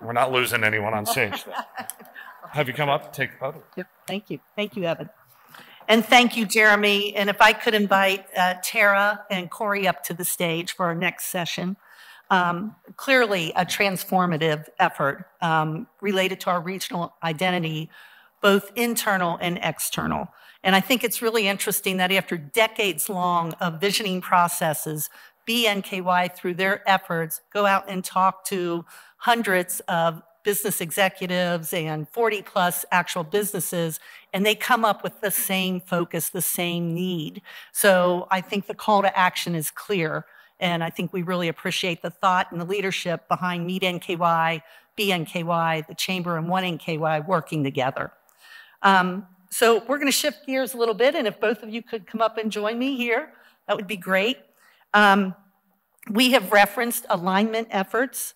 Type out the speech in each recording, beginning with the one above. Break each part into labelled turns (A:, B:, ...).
A: We're not losing anyone on stage. Have you come up, take a photo?
B: Yep. Thank you. Thank you, Evan. And thank you, Jeremy. And if I could invite Tara and Corey up to the stage for our next session. Clearly a transformative effort related to our regional identity, both internal and external. And I think it's really interesting that after decades long of visioning processes, BNKY, through their efforts, go out and talk to hundreds of business executives and 40 plus actual businesses, and they come up with the same focus, the same need. So I think the call to action is clear, and I think we really appreciate the thought and the leadership behind Meet NKY, BNKY, the Chamber, and OneNKY working together. So we're going to shift gears a little bit, and if both of you could come up and join me here, that would be great. We have referenced alignment efforts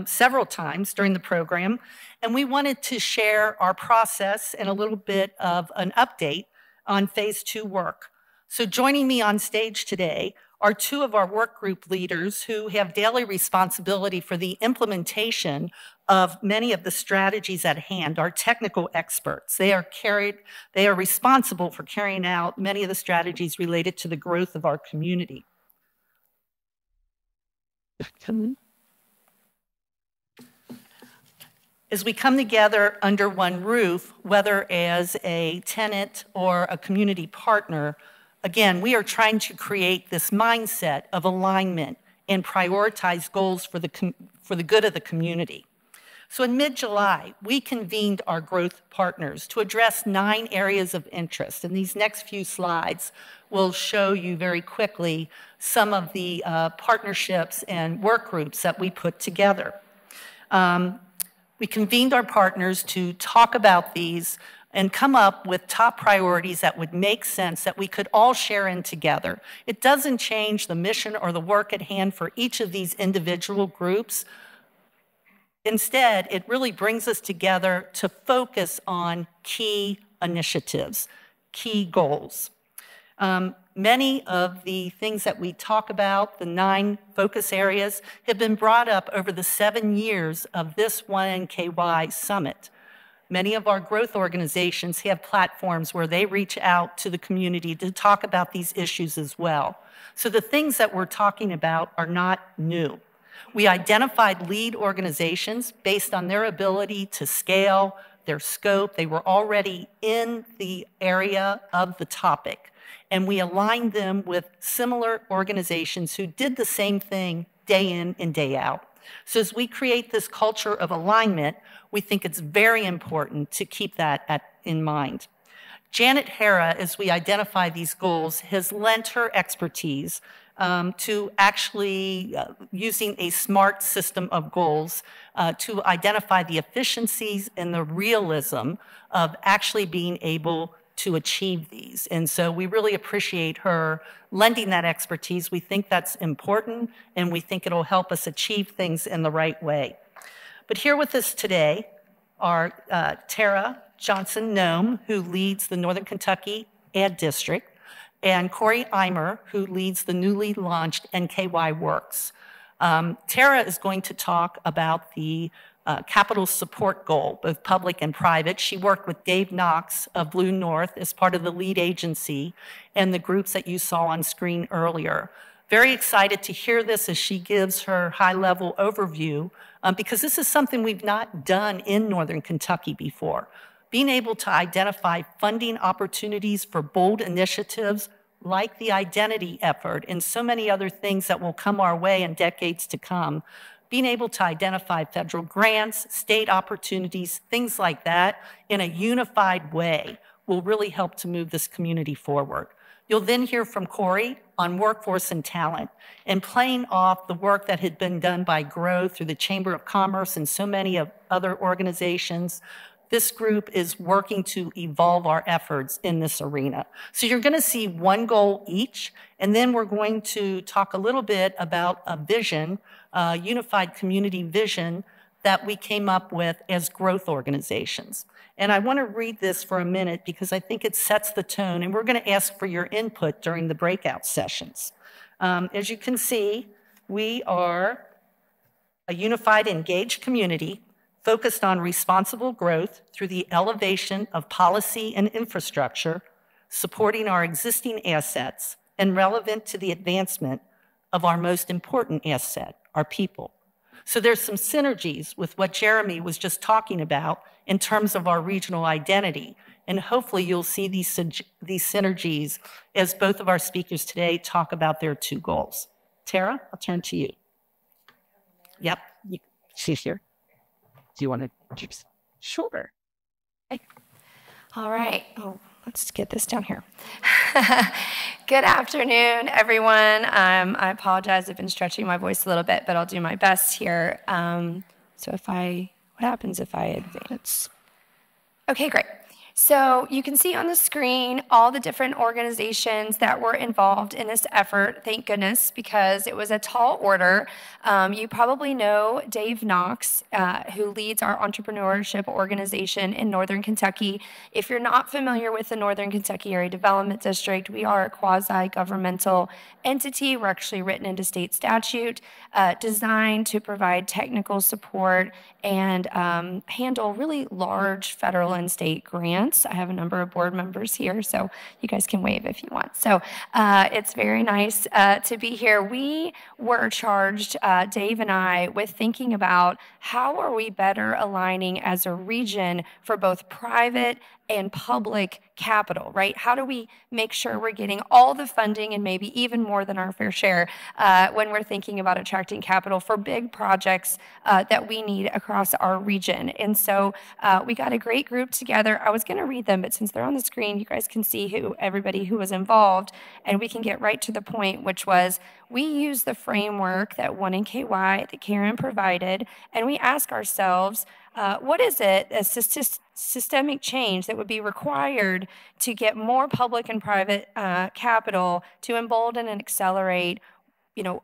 B: several times during the program, and we wanted to share our process and a little bit of an update on phase 2 work. So joining me on stage today are two of our work group leaders who have daily responsibility for the implementation of many of the strategies at hand, our technical experts. They are responsible for carrying out many of the strategies related to the growth of our community. As we come together under one roof, whether as a tenant or a community partner, again, we are trying to create this mindset of alignment and prioritize goals for the good of the community. So in mid-July, we convened our growth partners to address 9 areas of interest. And these next few slides will show you very quickly some of the partnerships and work groups that we put together. We convened our partners to talk about these and come up with top priorities that would make sense that we could all share in together. It doesn't change the mission or the work at hand for each of these individual groups. Instead, it really brings us together to focus on key initiatives, key goals. Many of the things that we talk about, the 9 focus areas, have been brought up over the 7 years of this OneNKY Summit. Many of our growth organizations have platforms where they reach out to the community to talk about these issues as well. So the things that we're talking about are not new. We identified lead organizations based on their ability to scale, their scope. They were already in the area of the topic. And we aligned them with similar organizations who did the same thing day in and day out. So as we create this culture of alignment, we think it's very important to keep that in mind. Janet Hara, as we identify these goals, has lent her expertise to actually using a smart system of goals to identify the efficiencies and the realism of actually being able to achieve these. And so we really appreciate her lending that expertise. We think that's important, and we think it'll help us achieve things in the right way. But here with us today are Tara Johnson-Noem, who leads the Northern Kentucky Ad District, and Corey Eimer, who leads the newly launched NKY Works. Tara is going to talk about the capital support goal, both public and private. She worked with Dave Knox of Blue North as part of the lead agency and the groups that you saw on screen earlier. Very excited to hear this as she gives her high-level overview because this is something we've not done in Northern Kentucky before. Being able to identify funding opportunities for bold initiatives like the identity effort and so many other things that will come our way in decades to come, being able to identify federal grants, state opportunities, things like that in a unified way will really help to move this community forward. You'll then hear from Corey on workforce and talent and playing off the work that had been done by GROW through the Chamber of Commerce and so many of other organizations. This group is working to evolve our efforts in this arena. So you're going to see one goal each, and then we're going to talk a little bit about a vision, a unified community vision that we came up with as growth organizations. And I want to read this for a minute because I think it sets the tone, and we're going to ask for your input during the breakout sessions. As you can see, we are a unified, engaged community focused on responsible growth through the elevation of policy and infrastructure, supporting our existing assets, and relevant to the advancement of our most important asset, our people. So there's some synergies with what Jeremy was just talking about in terms of our regional identity. And hopefully you'll see these synergies as both of our speakers today talk about their two goals. Tara, I'll turn to you. Yep, she's here. Do you want to introduce? Sure.
C: Okay. All right. Oh, let's get this down here. Good afternoon, everyone. I apologize. I've been stretching my voice a little bit, but I'll do my best here. What happens if I advance? Okay, great. So you can see on the screen all the different organizations that were involved in this effort. Thank goodness, because it was a tall order. You probably know Dave Knox, who leads our entrepreneurship organization in Northern Kentucky. If you're not familiar with the Northern Kentucky Area Development District, we are a quasi-governmental entity. We're actually written into state statute, designed to provide technical support and handle really large federal and state grants. I have a number of board members here, so you guys can wave if you want. So it's very nice to be here. We were charged, Dave and I, with thinking about how are we better aligning as a region for both private and public capital, right? How do we make sure we're getting all the funding and maybe even more than our fair share when we're thinking about attracting capital for big projects that we need across our region? And so we got a great group together. I was going to read them, but since they're on the screen, you guys can see everybody who was involved, and we can get right to the point, which was we use the framework that OneNKY that Karen provided, and we ask ourselves, what is it, a systemic change that would be required to get more public and private capital to embolden and accelerate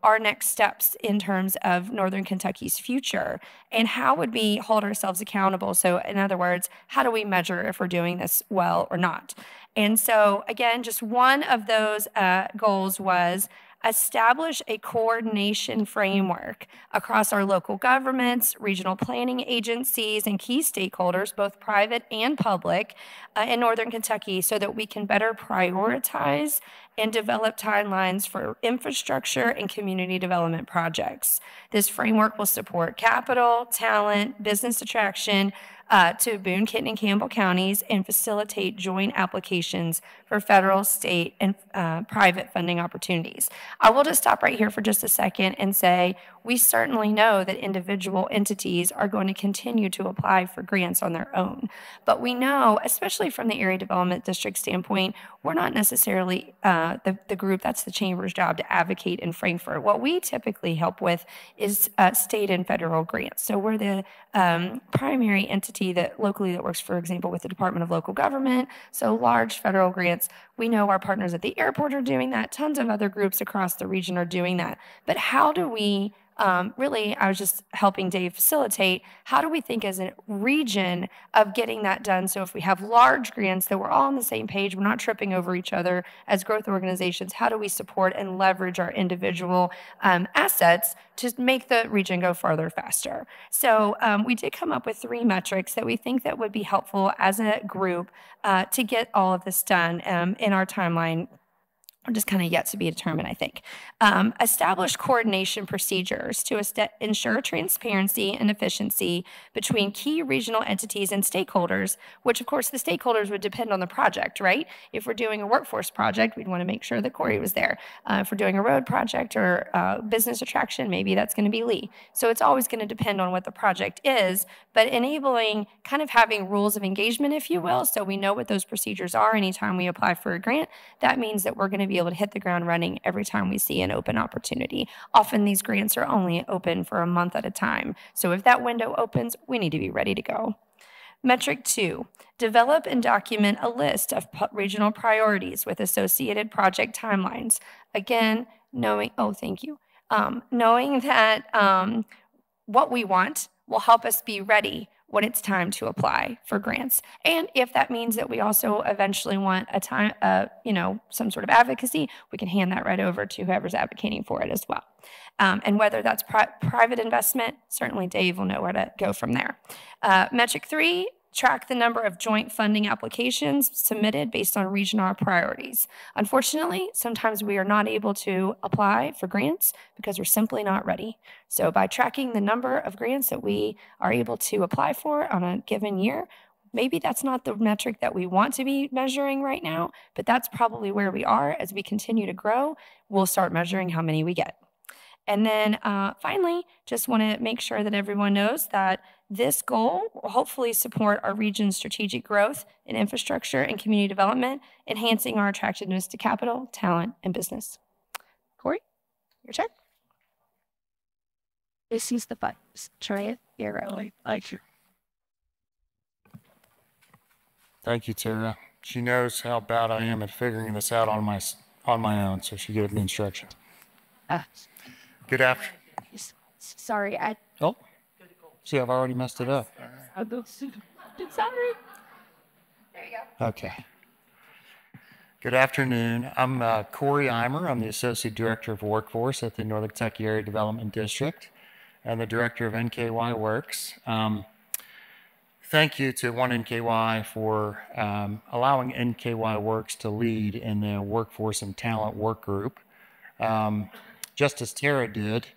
C: our next steps in terms of Northern Kentucky's future? And how would we hold ourselves accountable? So in other words, how do we measure if we're doing this well or not? And so again, just one of those goals was establish a coordination framework across our local governments, regional planning agencies, and key stakeholders, both private and public, in Northern Kentucky so that we can better prioritize and develop timelines for infrastructure and community development projects. This framework will support capital, talent, business attraction to Boone, Kenton, and Campbell counties and facilitate joint applications for federal, state, and private funding opportunities. I will just stop right here for just a second and say we certainly know that individual entities are going to continue to apply for grants on their own. But we know, especially from the Area Development District standpoint, we're not necessarily the group that's the Chamber's job to advocate in Frankfurt. What we typically help with is state and federal grants. So we're the primary entity that locally works, for example, with the Department of Local Government. So large federal grants. We know our partners at the airport are doing that. Tons of other groups across the region are doing that. But how do we really, I was just helping Dave facilitate, how do we think as a region of getting that done? So if we have large grants that we're all on the same page, we're not tripping over each other as growth organizations, how do we support and leverage our individual assets to make the region go farther faster? So we did come up with 3 metrics that we think that would be helpful as a group to get all of this done in our timeline. Or just kind of yet to be determined, I think. Establish coordination procedures to ensure transparency and efficiency between key regional entities and stakeholders, which of course the stakeholders would depend on the project, right? If we're doing a workforce project, we'd want to make sure that Corey was there. If we're doing a road project or business attraction, maybe that's going to be Lee. So it's always going to depend on what the project is, but enabling kind of having rules of engagement, if you will, so we know what those procedures are anytime we apply for a grant. That means that we're going to be able to hit the ground running every time we see an open opportunity. Often these grants are only open for a month at a time. So if that window opens, we need to be ready to go. Metric 2, develop and document a list of regional priorities with associated project timelines. Again, knowing that what we want will help us be ready when it's time to apply for grants. And if that means that we also eventually want some sort of advocacy, we can hand that right over to whoever's advocating for it as well. And whether that's private investment, certainly Dave will know where to go from there. Metric 3, track the number of joint funding applications submitted based on regional priorities. Unfortunately, sometimes we are not able to apply for grants because we're simply not ready. So by tracking the number of grants that we are able to apply for on a given year, maybe that's not the metric that we want to be measuring right now, but that's probably where we are. As we continue to grow, we'll start measuring how many we get. And then finally, just want to make sure that everyone knows that this goal will hopefully support our region's strategic growth in infrastructure and community development, enhancing our attractiveness to capital, talent, and business. Corey, your turn.
D: This is the button. Try it. You're right.
A: Thank you. Thank you, Tara. She knows how bad I am at figuring this out on my own, so she gave me instructions. Good afternoon.
D: Sorry,
A: Oh, see, I've already messed it up.
D: sorry.
C: There you go.
A: Okay. Good afternoon. I'm Corey Eimer. I'm the Associate Director of Workforce at the Northern Kentucky Area Development District and the Director of NKY Works. Thank you to OneNKY for allowing NKY Works to lead in the Workforce and Talent Work Group. Just as Tara did,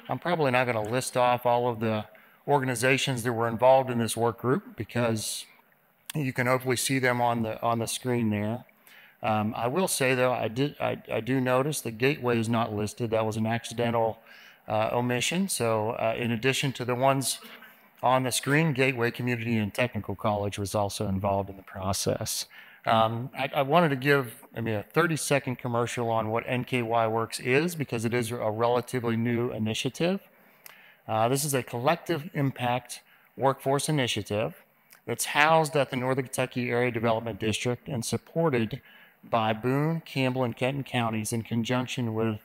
A: I'm probably not going to list off all of the organizations that were involved in this work group because you can hopefully see them on the screen there. I will say though, I do notice the Gateway is not listed. That was an accidental omission. So in addition to the ones on the screen, Gateway Community and Technical College was also involved in the process. I wanted to give a 30-second commercial on what NKY Works is because it is a relatively new initiative. This is a collective impact workforce initiative that's housed at the Northern Kentucky Area Development District and supported by Boone, Campbell, and Kenton counties in conjunction with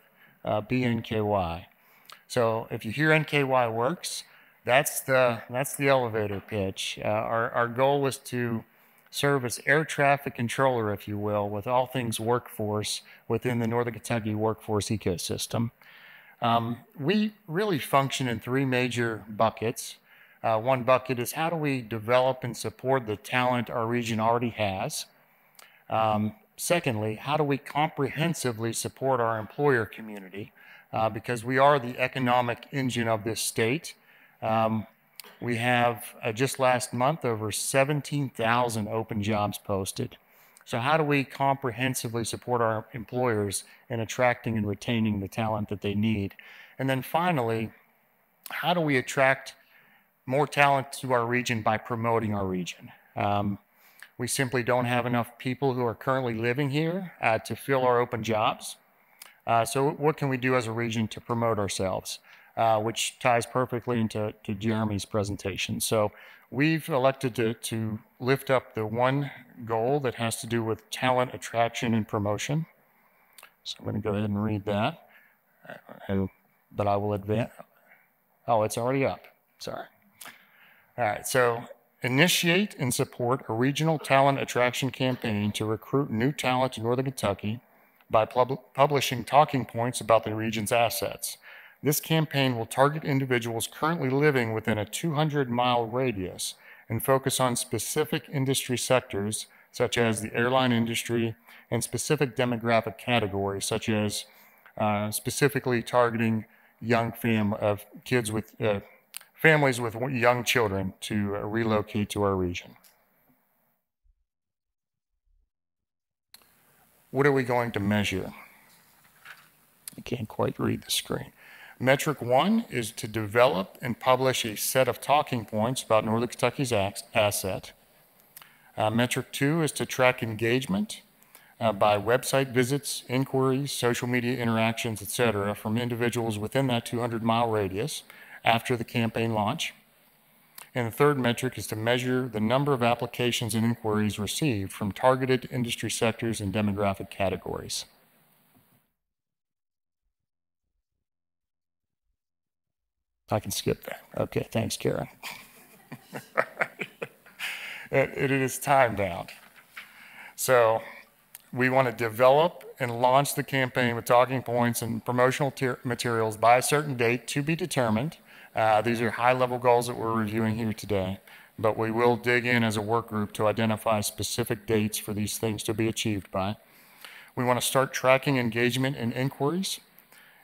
A: BNKY. So if you hear NKY Works, that's the elevator pitch. Our goal is to serve as air traffic controller, if you will, with all things workforce within the Northern Kentucky workforce ecosystem. We really function in three major buckets. One bucket is how do we develop and support the talent our region already has? Secondly, how do we comprehensively support our employer community? Because we are the economic engine of this state. We have, just last month, over 17,000 open jobs posted. So how do we comprehensively support our employers in attracting and retaining the talent that they need? And then finally, how do we attract more talent to our region by promoting our region? We simply don't have enough people who are currently living here to fill our open jobs. So what can we do as a region to promote ourselves? Which ties perfectly into Jeremy's presentation. So we've elected to lift up the one goal that has to do with talent attraction and promotion. So I'm going to go ahead and read that, but I will advance. Oh, it's already up. Sorry. All right. So initiate and support a regional talent attraction campaign to recruit new talent to Northern Kentucky by publishing talking points about the region's assets. This campaign will target individuals currently living within a 200-mile radius and focus on specific industry sectors, such as the airline industry, and specific demographic categories, such as specifically targeting families with young children to relocate to our region. What are we going to measure? I can't quite read the screen. Metric 1 is to develop and publish a set of talking points about Northern Kentucky's asset. Metric 2 is to track engagement by website visits, inquiries, social media interactions, etc., from individuals within that 200-mile radius after the campaign launch. And the third metric is to measure the number of applications and inquiries received from targeted industry sectors and demographic categories. I can skip that. Okay, thanks, Karen. it is time bound. So we want to develop and launch the campaign with talking points and promotional materials by a certain date to be determined. These are high-level goals that we're reviewing here today, but we will dig in as a work group to identify specific dates for these things to be achieved by. We want to start tracking engagement and inquiries,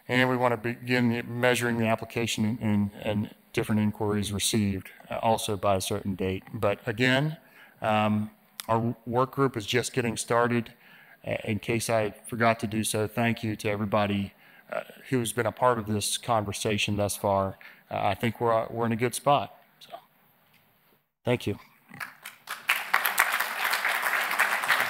A: and we want to begin measuring the application and different inquiries received also by a certain date. But again, our work group is just getting started. In case I forgot to do so, thank you to everybody who's been a part of this conversation thus far. I think we're in a good spot. So, thank you.